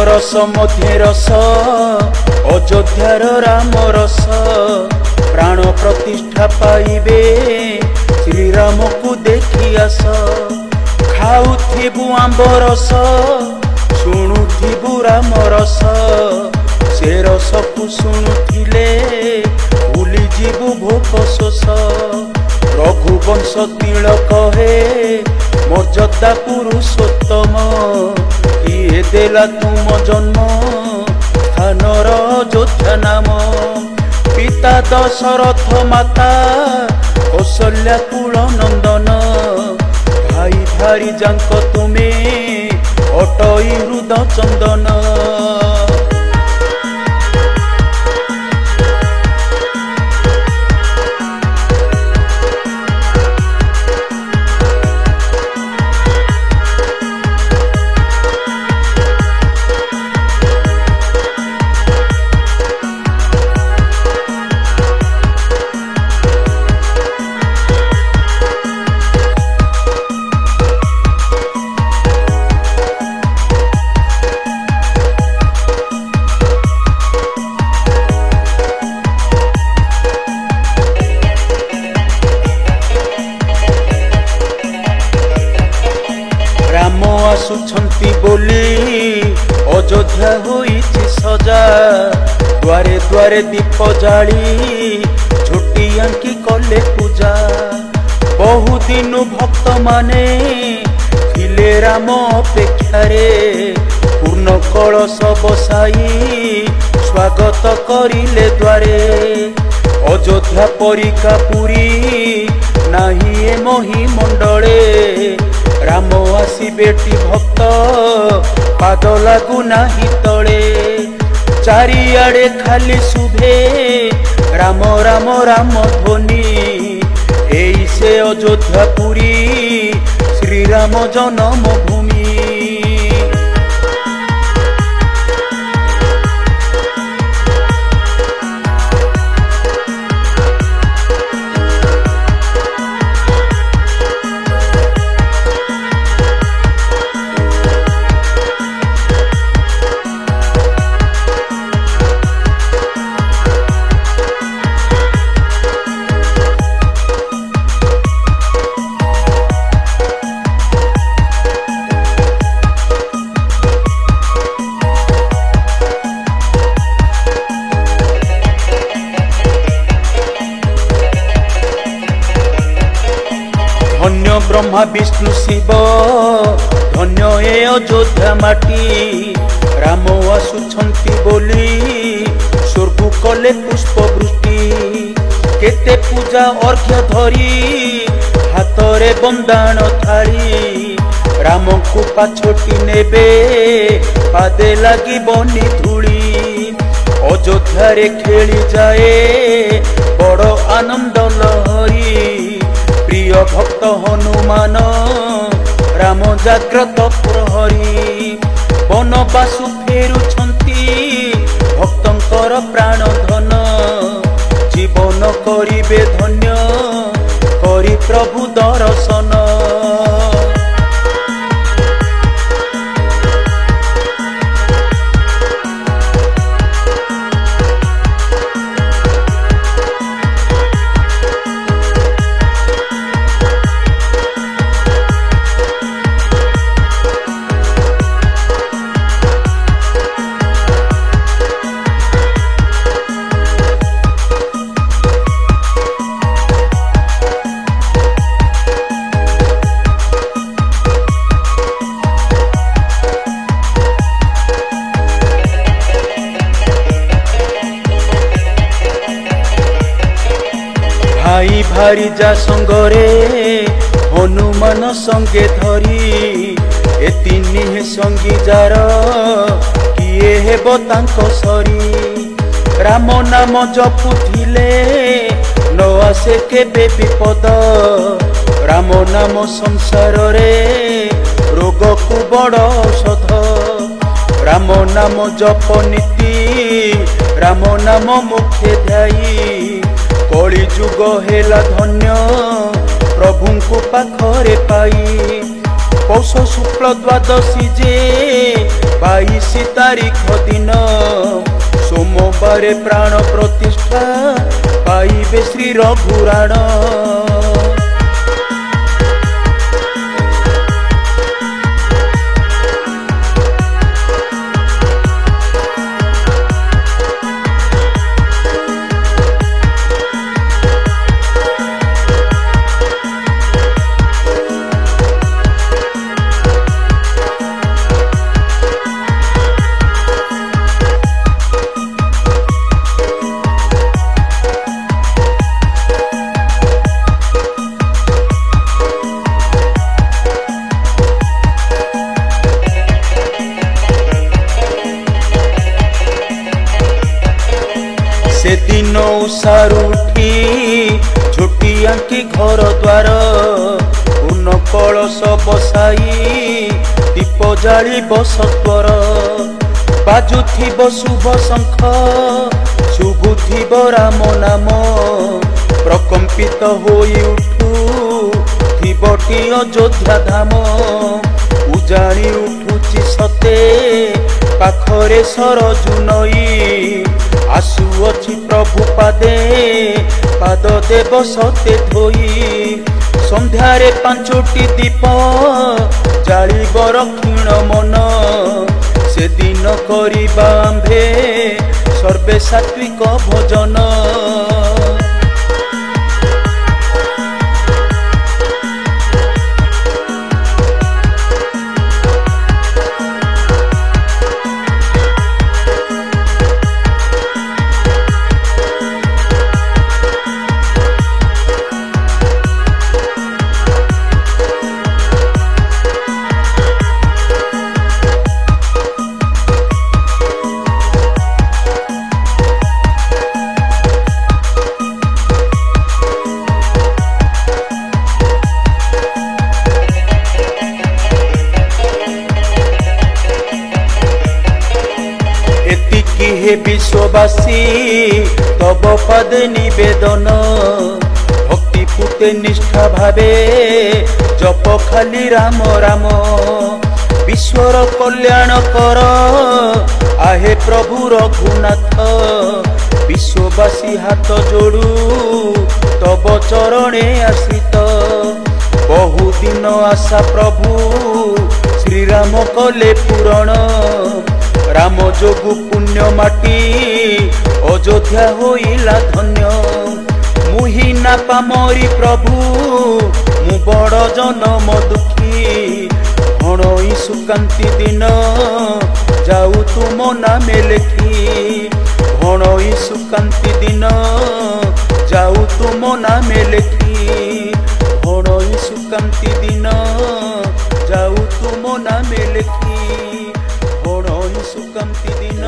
रस मध्य रस अयोध्यार राम रस प्राण प्रतिष्ठा पाइबे श्रीराम को देखी आस खाऊथिबु आंब रस शुणुथिबु राम रस से रस को शुणुथिले भूली जीवु भोक शोष रघुवंश तिलक हे मर्यादा पुरुषोत्तम किए देला तुम जन्म स्थानर अयोध्या नाम पिता दशरथ माता कौशल्या कुल नंदन भाई भारी जांक तुमे अटई हृद चंदन आसुछंती बोली अयोध्या होईछि सजा द्वारे द्वारे दीप जाली झोटियांकी कले पूजा बहु दिन भक्त माने थिले राम अपेक्षारे पूर्ण कलश बसाई स्वागत करिले द्वारे अयोध्या परिका पुरी नाही ए मही मंडले राम आसी बेटी भक्त पाद लागू नाही तले चारिआडे खाली शुभे राम राम राम ध्वनि एई से अयोध्या पुरी श्रीराम जन्म भूमि धन्य ब्रह्मा विष्णु शिव धन्य ए अयोध्या माटी राम आसुछंती बोली स्वर्ग कले पुष्प वृष्टि केते पूजा अर्घ्य धरी हाथरे बंदाण थाली राम को पाछोटी नेबे पादे लगी बनी धूली अयोध्या रे खेली जाए बड़ आनंद लहरी प्रिय भक्त हनुमान राम जाग्रत प्रहरी बनवासु फेरुछंती भक्तंकर प्राण धन जीवन करिबे धन्य करी प्रभु दर्शन बाहरी जा संगरे हनुमान संगे धरी ए तीनी संगी जार किए हेब तांको सरी राम नाम जपुथिले न आसे केबे विपद राम नाम संसार रे रोग को बड़ औषध राम नाम जप नीति राम नाम मुखे ध्याई कली जुग हेला धन्य प्रभु को पाखरे पाई पौष शुक्ल द्वादशी जे 22 तारीख दिन सोमवार प्राण प्रतिष्ठा पाइबे श्री रघुराण से दिन उषार उठी छोटिया की घर द्वार पूर्ण कलश बसाई दीप जाली बसत्वर बाजुथिब शुभ शंख शुभुथिब राम नाम प्रकंपित होई उठू थिबटी अयोध्या धाम उजाणी उठुची सते पाखरे सरजु नई आसुअछि प्रभु पादे पाद देव सते धोई संध्यारे 5टी दीप जालिब रक्षिण मन से दिन करिबा आम्भे सर्वे सात्विक भोजन हे विश्ववासी तब पद निवेदन भक्ति पुते निष्ठा भावे जप खाली राम राम विश्वर कल्याण कर आहे प्रभु रघुनाथ विश्ववासी हाथ जोड़ू तब चरणे आश्रित बहु दिन आशा प्रभु श्री राम कले पूरण राम जोगु पुण्य माटी अयोध्या होइला धन्य मुहि ना पामरी प्रभु मु बड़ जनम दुखी भणई सुकांति दिन जाऊ तुम नामे लेखी भणई सुकांति दिन जाऊ तुम नामे लेखी भणई सुकांति दिन जाऊ तुम नामे लेखी सुकांति दिन।